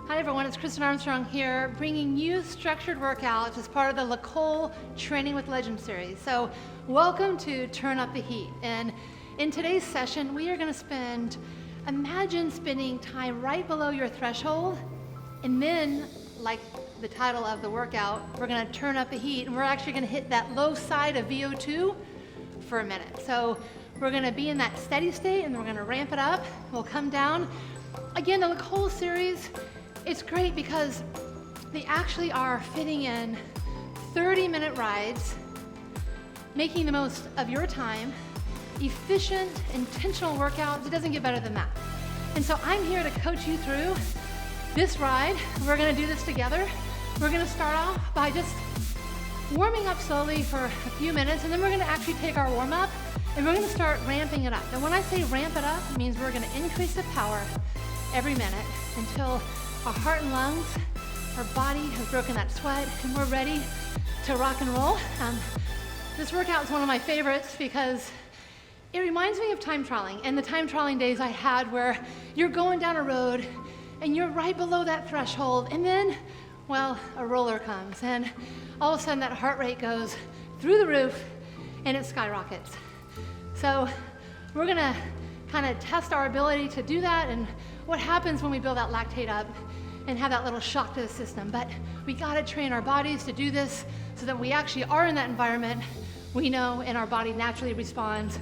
Hi everyone, it's Kristin Armstrong here, bringing you structured workouts as part of the Lacole Training with Legends series. So welcome to Turn Up the Heat. And in today's session, we are going to imagine spending time right below your threshold, and then, like the title of the workout, we're going to turn up the heat, and we're actually going to hit that low side of VO2 for a minute. So we're going to be in that steady state, and we're going to ramp it up. We'll come down. Again, the Lacole series, it's great because they actually are fitting in 30-minute rides, making the most of your time, efficient, intentional workouts. It doesn't get better than that. And so I'm here to coach you through this ride. We're gonna do this together. We're gonna start off by just warming up slowly for a few minutes, and then we're gonna actually take our warm up and we're gonna start ramping it up. And when I say ramp it up, it means we're gonna increase the power every minute until our heart and lungs, our body has broken that sweat, and we're ready to rock and roll. This workout is one of my favorites because it reminds me of time trialing and the time trialing days I had where you're going down a road and you're right below that threshold, and then, well, a roller comes and all of a sudden that heart rate goes through the roof and it skyrockets. So we're gonna kind of test our ability to do that and what happens when we build that lactate up and have that little shock to the system. But we gotta train our bodies to do this so that we actually are in that environment, we know, and our body naturally responds.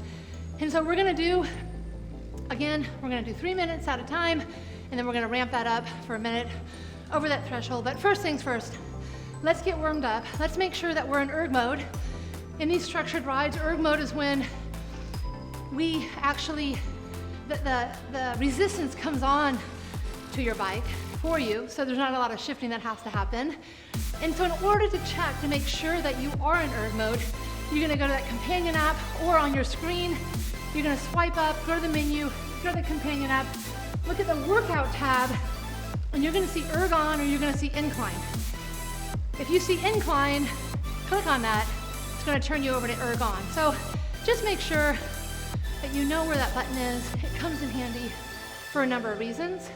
And so we're gonna do, again, we're gonna do 3 minutes at a time, and then we're gonna ramp that up for a minute over that threshold. But first things first, let's get warmed up. Let's make sure that we're in erg mode. In these structured rides, erg mode is when we actually, the resistance comes on to your bike for you, so there's not a lot of shifting that has to happen. And so in order to check to make sure that you are in erg mode, you're gonna go to that companion app, or on your screen, you're gonna swipe up, go to the menu, go to the companion app, look at the workout tab, and you're gonna see erg on, or you're gonna see incline. If you see incline, click on that, it's gonna turn you over to erg on. So just make sure that you know where that button is. It comes in handy for a number of reasons.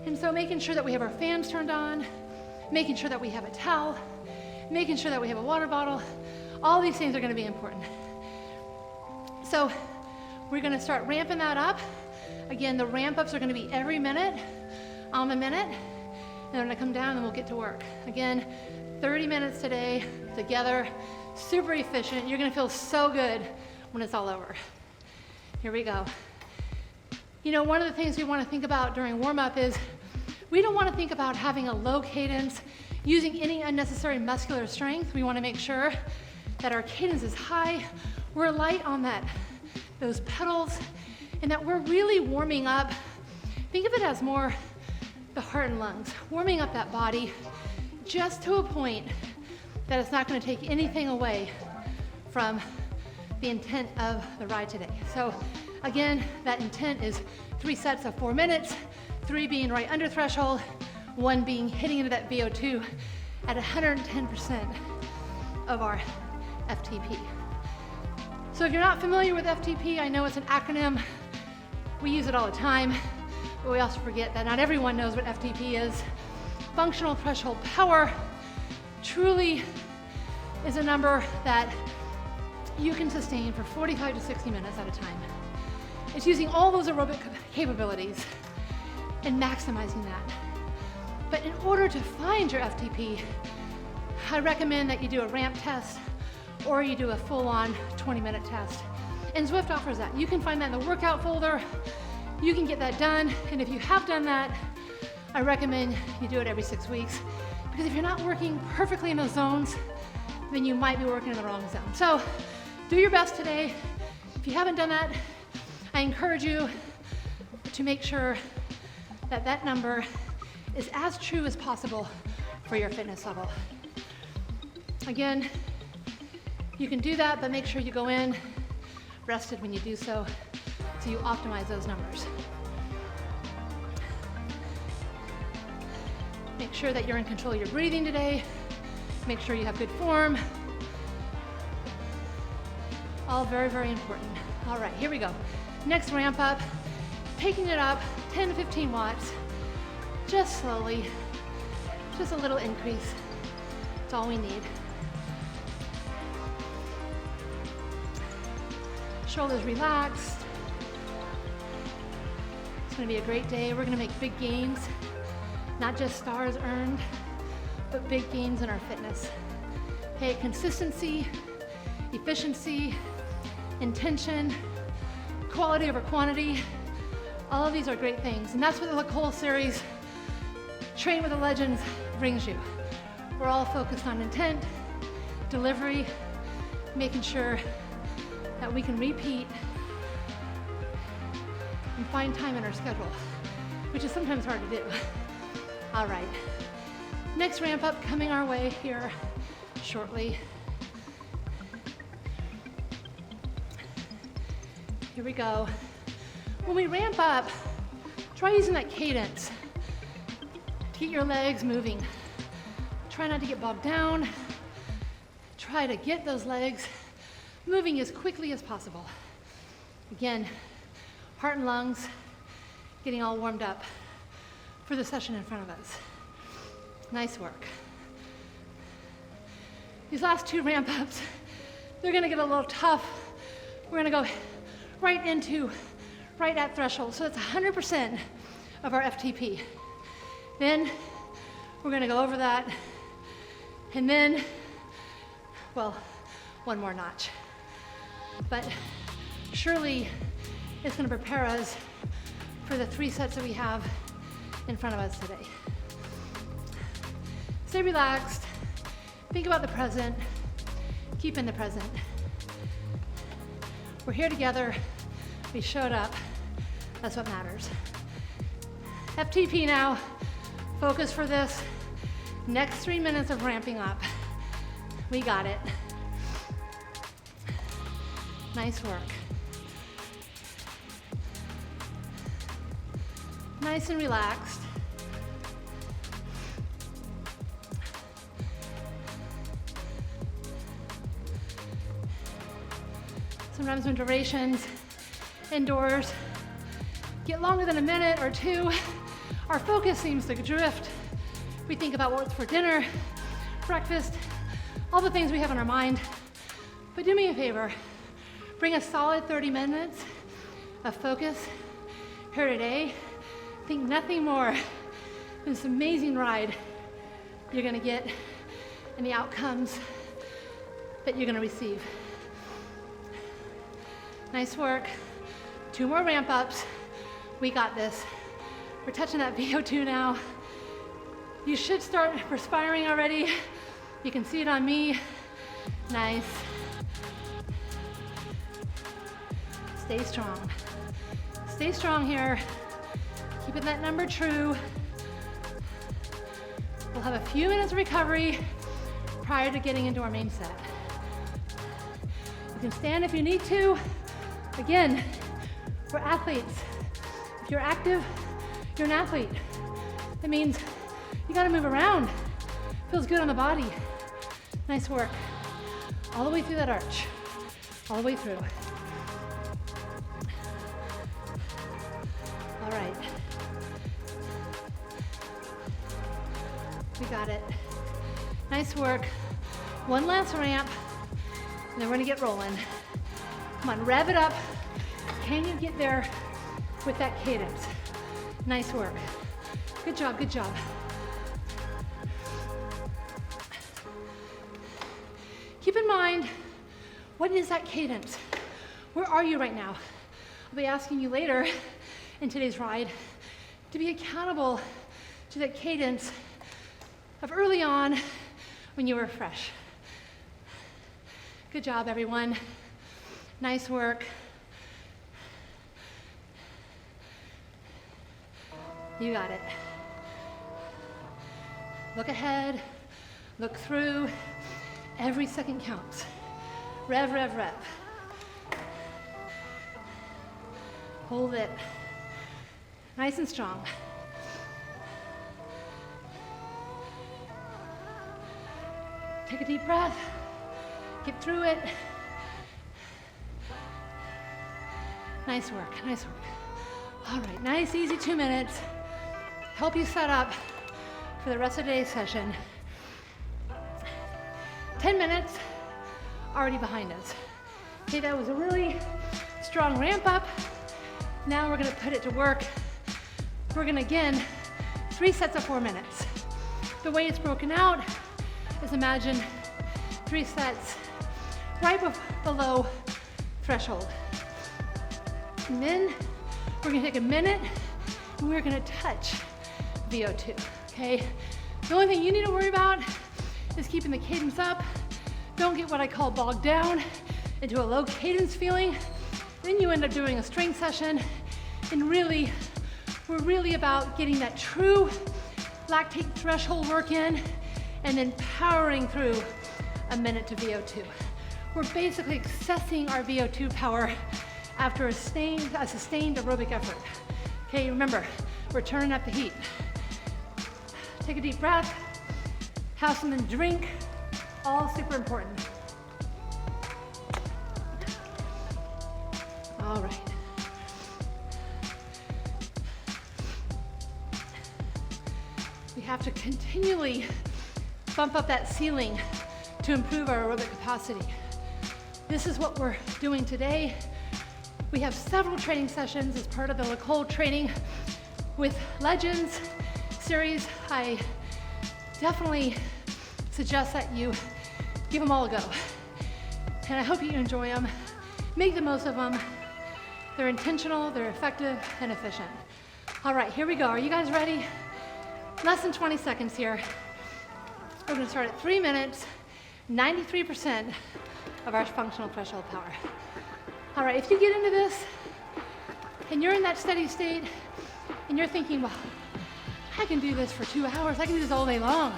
And so making sure that we have our fans turned on, making sure that we have a towel, making sure that we have a water bottle, all these things are gonna be important. So we're gonna start ramping that up. Again, the ramp ups are gonna be every minute, on the minute, and they're gonna come down and we'll get to work. Again, 30 minutes today together, super efficient. You're gonna feel so good when it's all over. Here we go. You know, one of the things we want to think about during warm-up is we don't want to think about having a low cadence, using any unnecessary muscular strength. We want to make sure that our cadence is high, we're light on those pedals, and that we're really warming up. Think of it as more the heart and lungs, warming up that body just to a point that it's not going to take anything away from the intent of the ride today. So again, that intent is 3 sets of 4 minutes, 3 being right under threshold, 1 being hitting into that VO2 at 110% of our FTP. So if you're not familiar with FTP, I know it's an acronym. We use it all the time, but we also forget that not everyone knows what FTP is. Functional threshold power truly is a number that you can sustain for 45 to 60 minutes at a time. It's using all those aerobic capabilities and maximizing that. But in order to find your FTP, I recommend that you do a ramp test or you do a full-on 20-minute test. And Zwift offers that. You can find that in the workout folder. You can get that done. And if you have done that, I recommend you do it every 6 weeks. Because if you're not working perfectly in those zones, then you might be working in the wrong zone. So do your best today. If you haven't done that, I encourage you to make sure that that number is as true as possible for your fitness level. Again, you can do that, but make sure you go in rested when you do so you optimize those numbers. Make sure that you're in control of your breathing today. Make sure you have good form. All very, very important. All right, here we go. Next ramp up, picking it up, 10 to 15 watts. just slowly, just a little increase. That's all we need. Shoulders relaxed. It's gonna be a great day. We're gonna make big gains, not just stars earned, but big gains in our fitness. Okay, consistency, efficiency, intention, quality over quantity. All of these are great things, and that's what the Nicole series, Train with the Legends, brings you. We're all focused on intent, delivery, making sure that we can repeat and find time in our schedule, which is sometimes hard to do. All right, next ramp up coming our way here shortly. Here we go. When we ramp up, try using that cadence to get your legs moving. Try not to get bogged down. Try to get those legs moving as quickly as possible. Again, heart and lungs getting all warmed up for the session in front of us. Nice work. These last two ramp ups, they're gonna get a little tough. We're gonna go right at threshold. So that's 100% of our FTP. Then we're gonna go over that, and then, well, one more notch. But surely it's gonna prepare us for the 3 sets that we have in front of us today. Stay relaxed, think about the present, keep in the present. We're here together, we showed up, that's what matters. FTP now, focus for this next 3 minutes of ramping up. We got it. Nice work. Nice and relaxed. Sometimes when durations indoors get longer than a minute or two, our focus seems to drift. We think about what's for dinner, breakfast, all the things we have on our mind. But do me a favor, bring a solid 30 minutes of focus here today. Think nothing more than this amazing ride you're gonna get and the outcomes that you're gonna receive. Nice work. 2 more ramp ups. We got this. We're touching that VO2 now. You should start perspiring already. You can see it on me. Nice. Stay strong. Stay strong here. Keeping that number true. We'll have a few minutes of recovery prior to getting into our main set. You can stand if you need to. Again, we're athletes. If you're active, you're an athlete. That means you gotta move around. Feels good on the body. Nice work. All the way through that arch. All the way through. All right. We got it. Nice work. One last ramp, and then we're gonna get rolling. Come on, rev it up. Can you get there with that cadence? Nice work. Good job, good job. Keep in mind, what is that cadence? Where are you right now? I'll be asking you later in today's ride to be accountable to that cadence of early on when you were fresh. Good job, everyone. Nice work. You got it. Look ahead, look through. Every second counts. Rev, rev, rev. Hold it. Nice and strong. Take a deep breath. Get through it. Nice work, nice work. All right, nice, easy 2 minutes. help you set up for the rest of today's session. 10 minutes already behind us. Okay, that was a really strong ramp up. Now we're gonna put it to work. We're gonna, again, 3 sets of 4 minutes. The way it's broken out is imagine 3 sets right below threshold. And then we're gonna take a minute and we're gonna touch VO2, okay? The only thing you need to worry about is keeping the cadence up. Don't get what I call bogged down into a low cadence feeling. Then you end up doing a strength session, and really, we're really about getting that true lactate threshold work in and then powering through a minute to VO2. We're basically accessing our VO2 power after a sustained aerobic effort. Okay, remember, we're turning up the heat. Take a deep breath, have something to drink, all super important. All right. We have to continually bump up that ceiling to improve our aerobic capacity. This is what we're doing today. We have several training sessions as part of the Nicole training with Legends series. I definitely suggest that you give them all a go. And I hope you enjoy them. Make the most of them. They're intentional, they're effective, and efficient. All right, here we go. Are you guys ready? Less than 20 seconds here. We're gonna start at 3 minutes, 93% of our functional threshold power. All right, if you get into this and you're in that steady state and you're thinking, well, I can do this for 2 hours, I can do this all day long.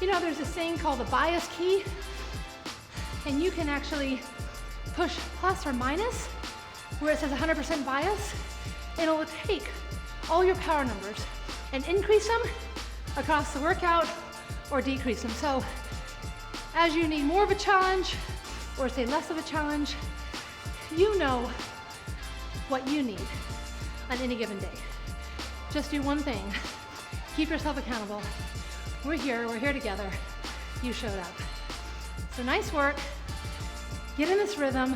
You know, there's this thing called the bias key, and you can actually push plus or minus where it says 100% bias, and it will take all your power numbers and increase them across the workout or decrease them. So as you need more of a challenge or say less of a challenge, you know what you need on any given day. Just do one thing. Keep yourself accountable. We're here together. You showed up. So nice work. Get in this rhythm.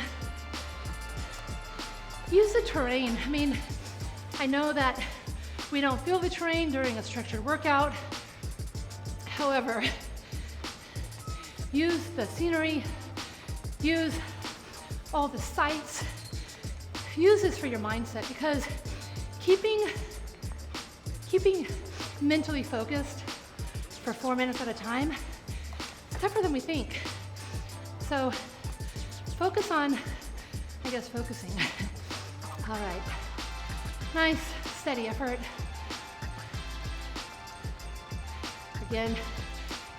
Use the terrain. I mean, I know that we don't feel the terrain during a structured workout. However, use the scenery, use all the sights, use this for your mindset, because keeping mentally focused for 4 minutes at a time is tougher than we think. So focus on, I guess, focusing. All right, nice, steady effort. Again,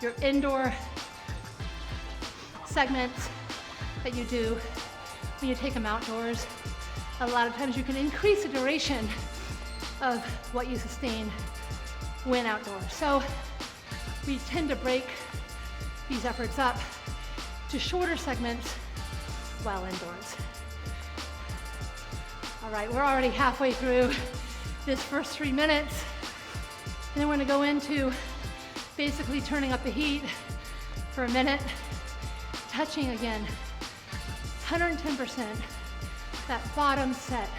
your indoor segments that you do when you take them outdoors, a lot of times you can increase the duration of what you sustain when outdoors. So we tend to break these efforts up to shorter segments while indoors. All right, we're already halfway through this first 3 minutes. And then we're gonna go into basically turning up the heat for a minute, touching again, 110%, that bottom set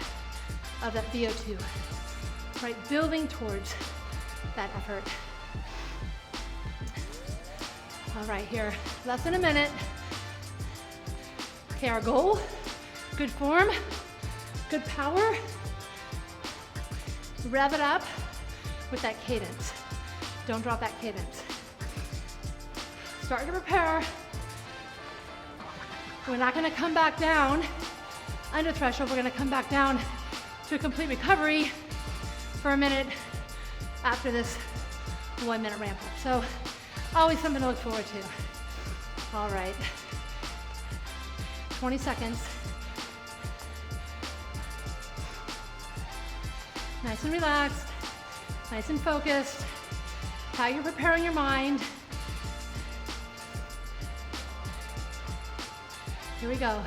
of that VO2, right? Building towards that effort. All right, here, less than a minute. Okay, our goal, good form, good power. Rev it up with that cadence. Don't drop that cadence. Start to prepare. We're not gonna come back down under threshold. We're gonna come back down to a complete recovery for a minute after this 1 minute ramp up. So always something to look forward to. All right, 20 seconds. Nice and relaxed, nice and focused. How you're preparing your mind. Here we go.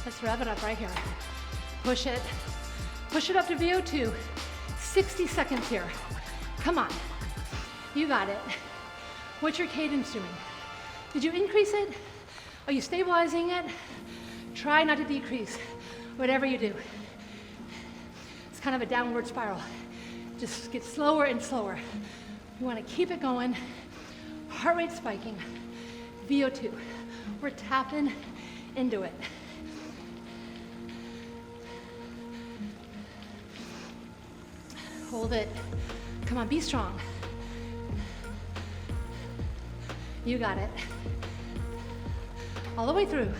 Let's rev it up right here. Push it, Push it up to VO2. 60 seconds here. Come on. You got it. What's your cadence doing? Did you increase it? Are you stabilizing it? Try not to decrease, whatever you do. It's kind of a downward spiral. Just get slower and slower. You want to keep it going. Heart rate spiking. VO2. We're tapping into it. Hold it. Come on, be strong. You got it. All the way through.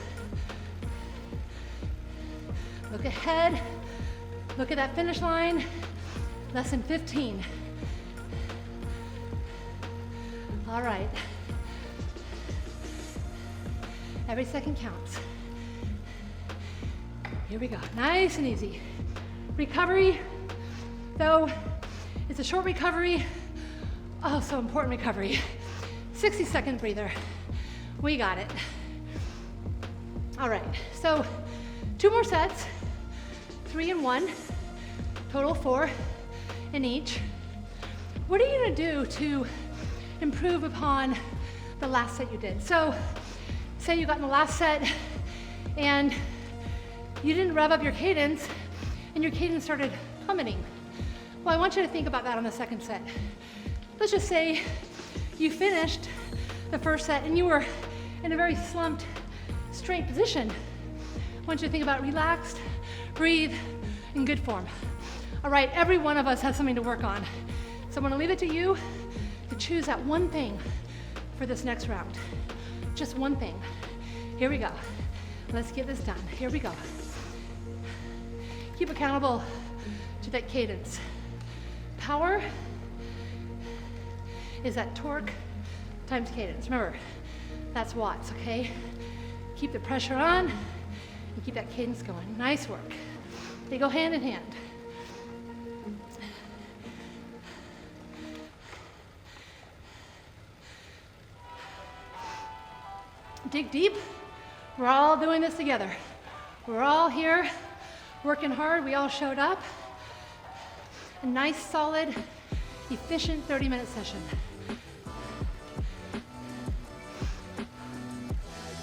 Look ahead. Look at that finish line. Less than 15. All right. Every second counts. Here we go. Nice and easy. Recovery, though it's a short recovery. Oh, so important recovery. 60-second breather. We got it. All right, so 2 more sets, 3 and 1, total 4 in each. What are you gonna do to improve upon the last set you did? So say you got in the last set and you didn't rev up your cadence and your cadence started plummeting. Well, I want you to think about that on the second set. Let's just say you finished the first set and you were in a very slumped, straight position. I want you to think about relaxed, breathe, in good form. All right, every one of us has something to work on. So I'm gonna leave it to you to choose that one thing for this next round. Just one thing. Here we go. Let's get this done. Here we go. Keep accountable to that cadence. Power is that torque times cadence. Remember, that's watts, okay? Keep the pressure on and keep that cadence going. Nice work. They go hand in hand. Dig deep. We're all doing this together. We're all here working hard. We all showed up. A nice, solid, efficient 30-minute session.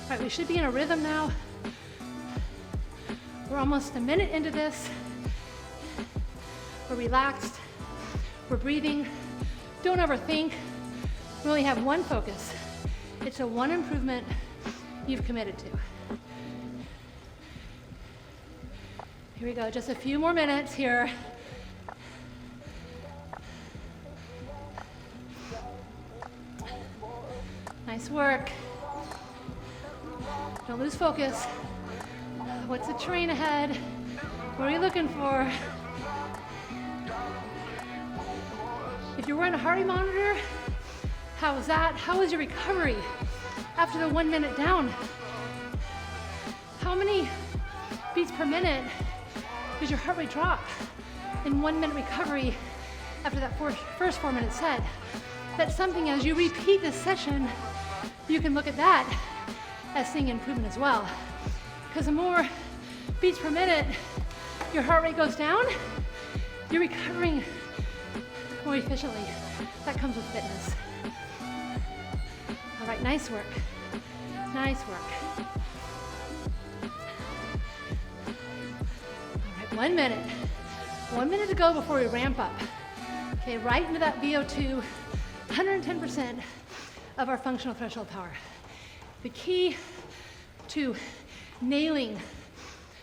All right, we should be in a rhythm now. We're almost a minute into this. We're relaxed. We're breathing. Don't overthink. We only have one focus. It's a one improvement you've committed to. Here we go, just a few more minutes here. Nice work. Don't lose focus. What's the terrain ahead? What are you looking for? If you're wearing a heart rate monitor, how was that? How was your recovery after the 1 minute down? How many beats per minute did your heart rate drop in 1 minute recovery after that first 4 minute set? That's something as you repeat this session, you can look at that as seeing improvement as well. Because the more beats per minute your heart rate goes down, you're recovering more efficiently. That comes with fitness. All right, nice work. Nice work. All right, 1 minute. 1 minute to go before we ramp up. Okay, right into that VO2, 110% of our functional threshold power. The key to nailing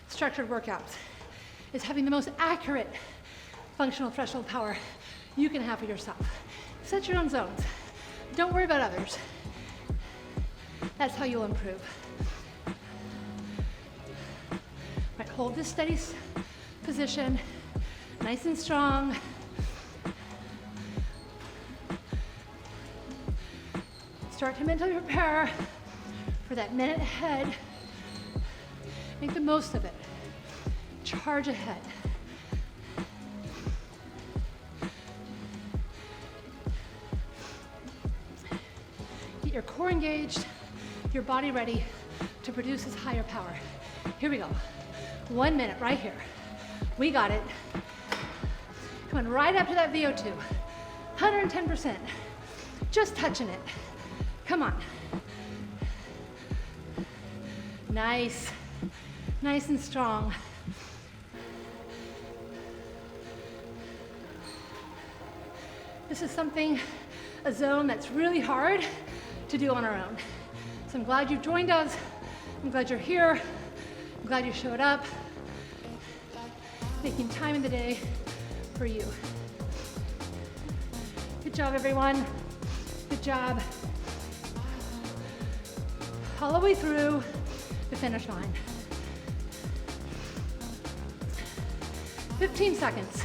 structured workouts is having the most accurate functional threshold power you can have for yourself. Set your own zones. Don't worry about others. That's how you'll improve. Right, hold this steady position, nice and strong. Start to mentally prepare for that minute ahead. Make the most of it. Charge ahead. Get your core engaged, your body ready to produce this higher power. Here we go. 1 minute right here. We got it. Coming right up to that VO2. 110%. Just touching it. Come on. Nice. Nice and strong. This is something, a zone that's really hard to do on our own. So I'm glad you've joined us. I'm glad you're here. I'm glad you showed up. Making time in the day for you. Good job, everyone. Good job. All the way through the finish line. 15 seconds.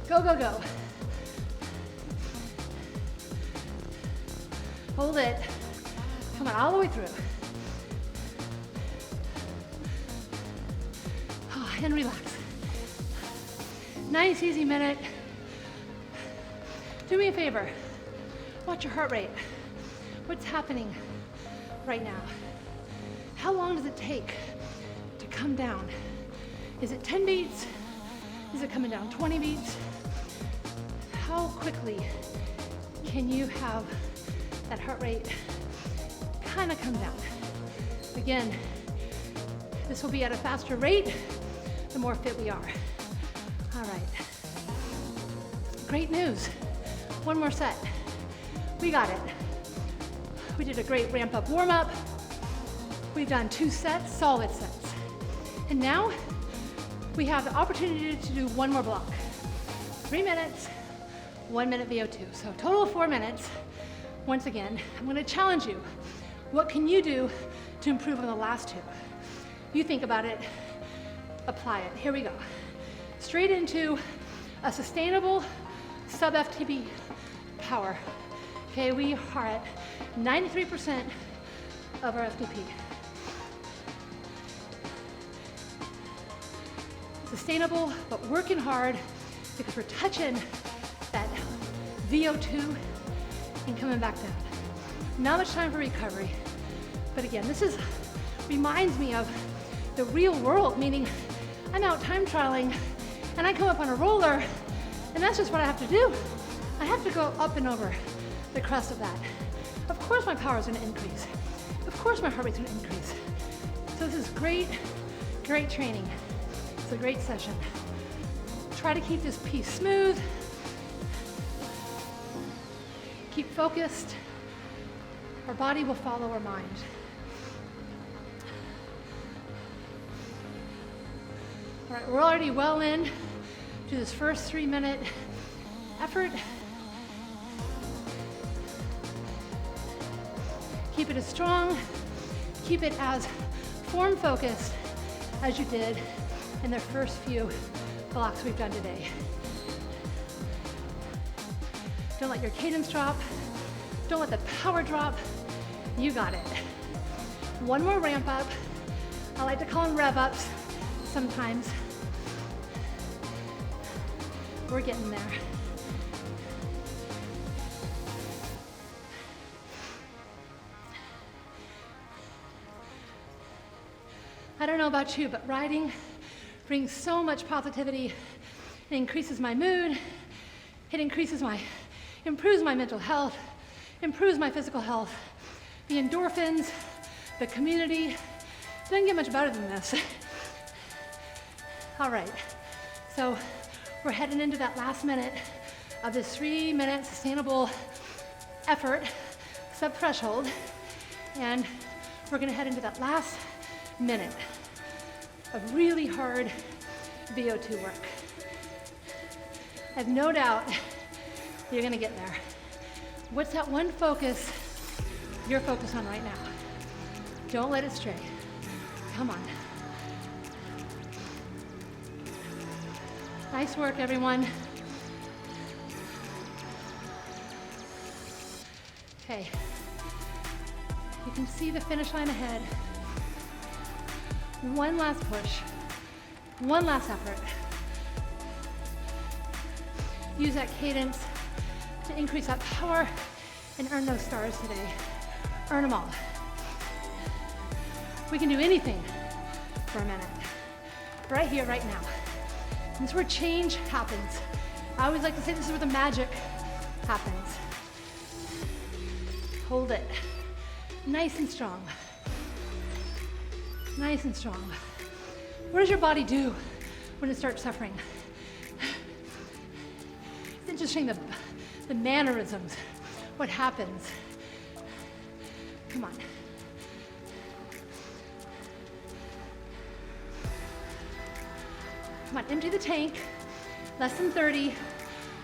Go, go, go. Hold it. Come on, all the way through. Oh, and relax. Nice, easy minute. Do me a favor. Watch your heart rate. What's happening right now? How long does it take to come down? Is it 10 beats? Is it coming down 20 beats? How quickly can you have that heart rate kind of come down? Again, this will be at a faster rate the more fit we are. All right. Great news. One more set. We got it. We did a great ramp up warm up. We've done 2 sets, solid sets. And now we have the opportunity to do one more block. 3 minutes, 1 minute VO2. So total of 4 minutes. Once again, I'm going to challenge you. What can you do to improve on the last 2? You think about it, apply it. Here we go. Straight into a sustainable sub-FTP power. Okay, we are at 93% of our FTP. Sustainable, but working hard because we're touching that VO2 and coming back down. Not much time for recovery. But again, this reminds me of the real world, meaning I'm out time trialing and I come up on a roller and that's just what I have to do. I have to go up and over the crest of that. Of course my power is gonna increase. Of course my heart rate's gonna increase. So this is great, great training. It's a great session. Try to keep this piece smooth. Keep focused. Our body will follow our mind. All right, we're already well in to this first 3-minute effort. Keep it as strong, keep it as form focused as you did in the first few blocks we've done today. Don't let your cadence drop. Don't let the power drop. You got it. One more ramp up. I like to call them rev ups sometimes. We're getting there. I don't know about you, but riding brings so much positivity. It increases my mood. It improves my mental health, improves my physical health. The endorphins, the community, doesn't get much better than this. All right, so we're heading into that last minute of this 3-minute sustainable effort, sub-threshold, and we're gonna head into that last minute of really hard VO2 work. I have no doubt you're gonna get there. What's that one focus you're focused on right now? Don't let it stray. Come on. Nice work, everyone. Okay. You can see the finish line ahead. One last push. One last effort. Use that cadence to increase that power and earn those stars today. Earn them all. We can do anything for a minute. Right here, right now. This is where change happens. I always like to say this is where the magic happens. Hold it. Nice and strong. Nice and strong. What does your body do when it starts suffering? It's interesting, the mannerisms, what happens. Come on. Come on, empty the tank. Less than 30,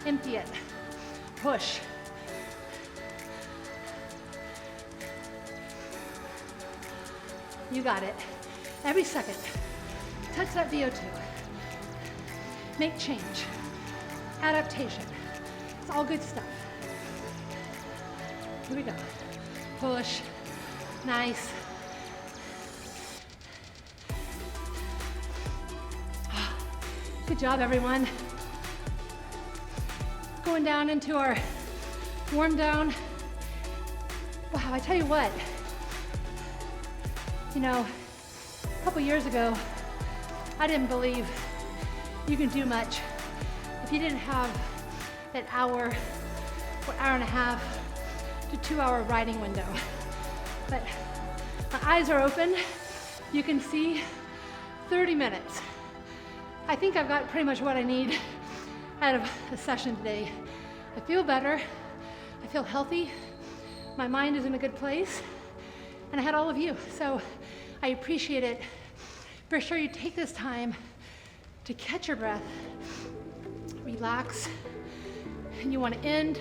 empty it. Push. You got it. Every second, touch that VO2. Make change. Adaptation. It's all good stuff. Here we go. Push. Nice. Good job, everyone. Going down into our warm down. Wow, I tell you what, a couple years ago, I didn't believe you can do much if you didn't have that hour or hour and a half to 2 hour riding window. But my eyes are open. You can see 30 minutes. I think I've got pretty much what I need out of a session today. I feel better. I feel healthy. My mind is in a good place. And I had all of you. So I appreciate it. For sure, you take this time to catch your breath, relax, and you want to end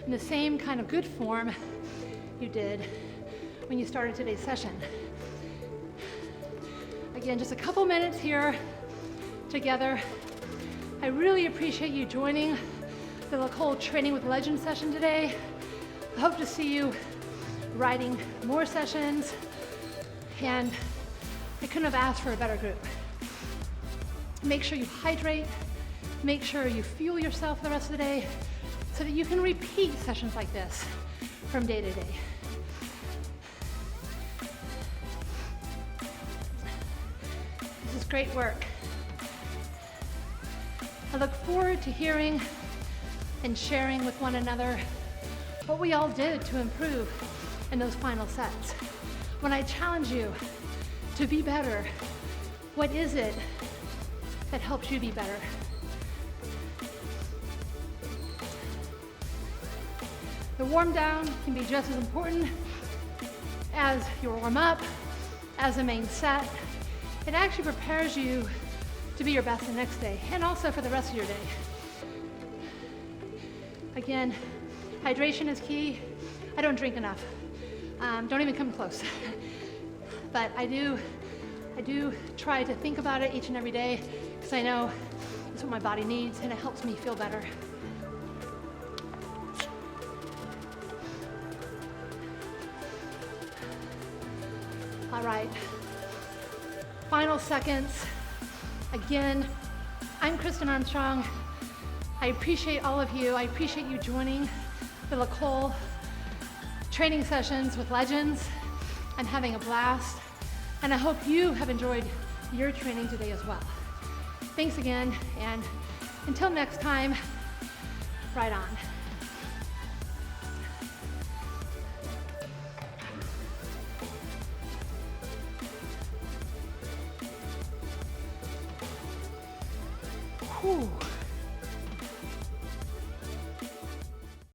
in the same kind of good form you did when you started today's session. Again, just a couple minutes here together. I really appreciate you joining the Lacole Training with Legends session today. I hope to see you riding more sessions, and I couldn't have asked for a better group. Make sure you hydrate, make sure you fuel yourself the rest of the day so that you can repeat sessions like this from day to day. This is great work. I look forward to hearing and sharing with one another what we all did to improve in those final sets. When I challenge you to be better, what is it that helps you be better? The warm down can be just as important as your warm up, as the main set. It actually prepares you to be your best the next day, and also for the rest of your day. Again, hydration is key. I don't drink enough. Don't even come close. But I do try to think about it each and every day, because I know it's what my body needs, and it helps me feel better. All right, final seconds. Again, I'm Kristin Armstrong. I appreciate all of you. I appreciate you joining the Lacole training sessions with Legends. I'm having a blast, and I hope you have enjoyed your training today as well. Thanks again, and until next time, ride on. Whew.